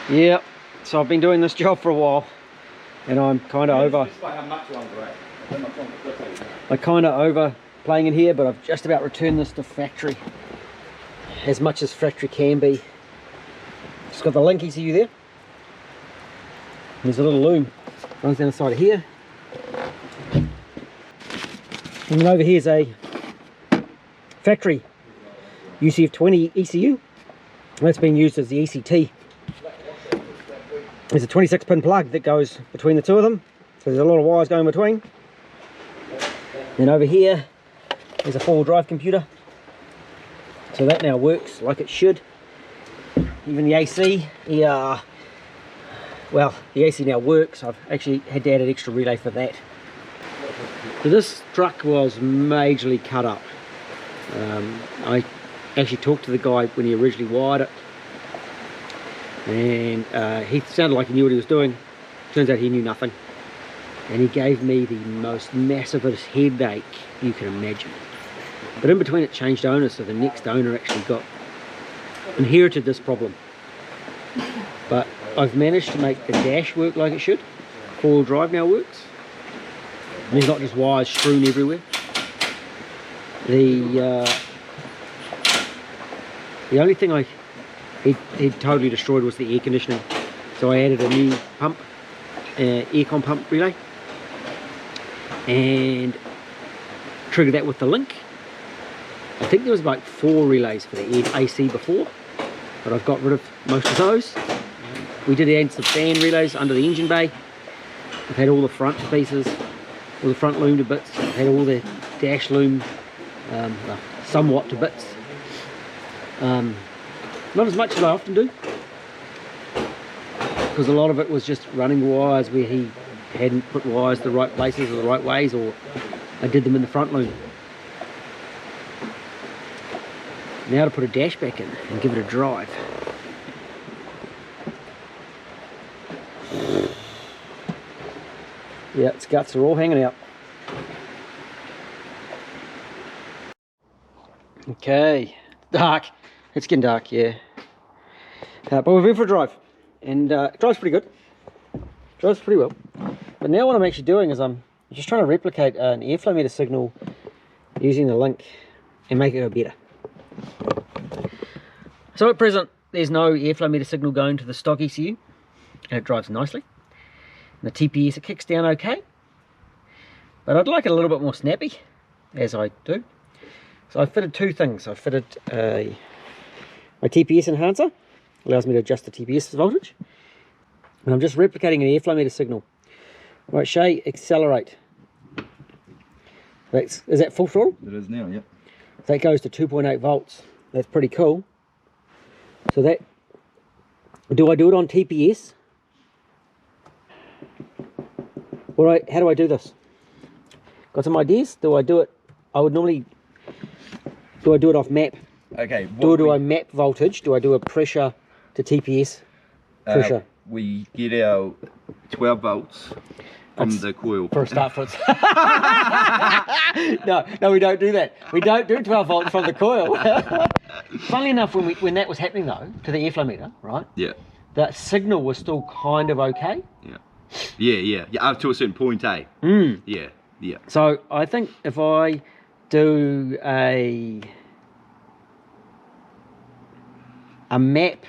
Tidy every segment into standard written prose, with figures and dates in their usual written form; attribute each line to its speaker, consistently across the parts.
Speaker 1: Yeah, so I've been doing this job for a while, and I'm kind of over. I kind of over playing in here, but I've just about returned this to factory, as much as factory can be. It's got the link ECU there. There's a little loom runs down the side of here, and then over here's a factory UCF20 ECU. That's being used as the ECT. There's a 26 pin plug that goes between the two of them, so there's a lot of wires going between. Then over here there's a 4-wheel drive computer, so that now works like it should. Even the AC, well, the AC now works. I've actually had to add an extra relay for that. So this truck was majorly cut up. I actually talked to the guy when he originally wired it, and he sounded like he knew what he was doing. Turns out he knew nothing, and he gave me the most massivest headache you can imagine. But in between it changed owners, so the next owner actually inherited this problem. But I've managed to make the dash work like it should. 4-wheel drive now works. And there's not just wires strewn everywhere. The only thing he'd totally destroyed was the air conditioning. So I added a new pump, aircon pump relay, and triggered that with the link. I think there was like 4 relays for the AC before, but I've got rid of most of those. We did add some fan relays under the engine bay. I've had all the front pieces, all the front loom to bits. I've had all the dash loom well, somewhat to bits. Not as much as I often do, because a lot of it was just running wires where he hadn't put wires the right places or the right ways, or I did them in the front loom. Now to put a dash back in and give it a drive. Yeah, its guts are all hanging out. Okay, dark. It's getting dark, yeah. But we're in for a drive, and it drives pretty good. Drives pretty well. But now what I'm actually doing is I'm just trying to replicate an airflow meter signal using the link and make it go better. So at present, there's no airflow meter signal going to the stock ECU, and it drives nicely. And the TPS, it kicks down okay, but I'd like it a little bit more snappy, as I do. So I fitted 2 things. I fitted my TPS enhancer, allows me to adjust the TPS voltage, and I'm just replicating an airflow meter signal. Right, Shay, accelerate. Is that full throttle?
Speaker 2: It is now, yep.
Speaker 1: That goes to 2.8 volts. That's pretty cool. So that, do I do it on TPS? How do I do this? Got some ideas? Do I do it? I would normally. Do I do it off map?
Speaker 2: Okay.
Speaker 1: Do I map voltage? Do I do a pressure to TPS? Pressure.
Speaker 2: We get our 12 volts from the coil.
Speaker 1: For a start, no, we don't do that. We don't do 12 volts from the coil. Funnily enough, when that was happening though, to the airflow meter, right?
Speaker 2: Yeah.
Speaker 1: That signal was still kind of okay.
Speaker 2: Yeah. Yeah, up to a certain point, eh? Yeah.
Speaker 1: So I think if I do a map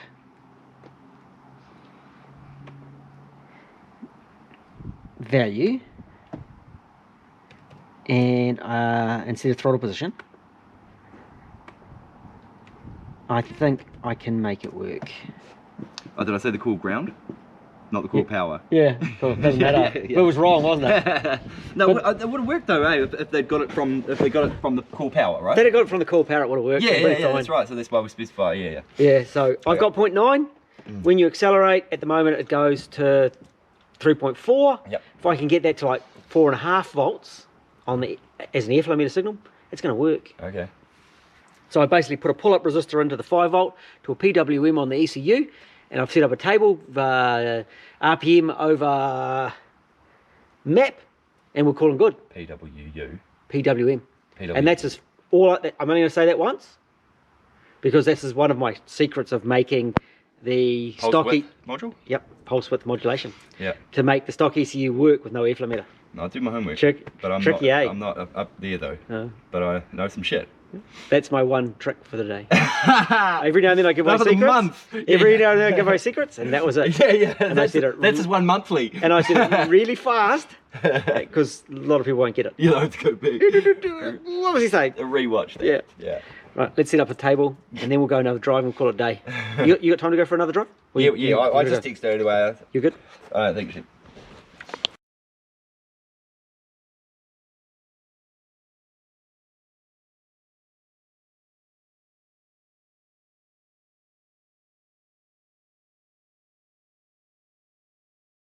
Speaker 1: value and instead of throttle position, I think I can make it work.
Speaker 2: Oh, did I say the cool ground? Not the core power.
Speaker 1: Yeah, cool. Doesn't matter. It was wrong, wasn't it?
Speaker 2: No, but it would have worked though, eh? If they got it from the core power, right?
Speaker 1: If they'd got it from the core power, it would have worked.
Speaker 2: Yeah, that's right. So that's why we specify. Yeah.
Speaker 1: Yeah. So I've got 0.9. When you accelerate, at the moment it goes to 3.4.
Speaker 2: Yep.
Speaker 1: If I can get that to like 4.5 volts on the as an airflow meter signal, it's going to work.
Speaker 2: Okay.
Speaker 1: So I basically put a pull-up resistor into the 5 volt to a PWM on the ECU. And I've set up a table, RPM over map, and we'll call them good. PWM. And that's just all. I'm only going to say that once, because this is one of my secrets of making the
Speaker 2: Pulse
Speaker 1: stock
Speaker 2: width module?
Speaker 1: Yep, pulse width modulation.
Speaker 2: Yeah.
Speaker 1: To make the stock ECU work with no airflow meter.
Speaker 2: No, I do my homework. But
Speaker 1: Tricky, eh?
Speaker 2: I'm not up there though. But I know some shit.
Speaker 1: That's my one trick for the day. Every now and then I give away secrets.
Speaker 2: Month.
Speaker 1: Every now and then I give away secrets, and that was it.
Speaker 2: Yeah.
Speaker 1: And I said it.
Speaker 2: That's his one monthly.
Speaker 1: And I said it really fast because a lot of people won't get it.
Speaker 2: You know, it's good big.
Speaker 1: What was he saying?
Speaker 2: A rewatch that.
Speaker 1: Yeah. Right, let's set up a table and then we'll go another drive and we'll call it a day. You got time to go for another drive?
Speaker 2: I just texted her away.
Speaker 1: You're good?
Speaker 2: I don't think she.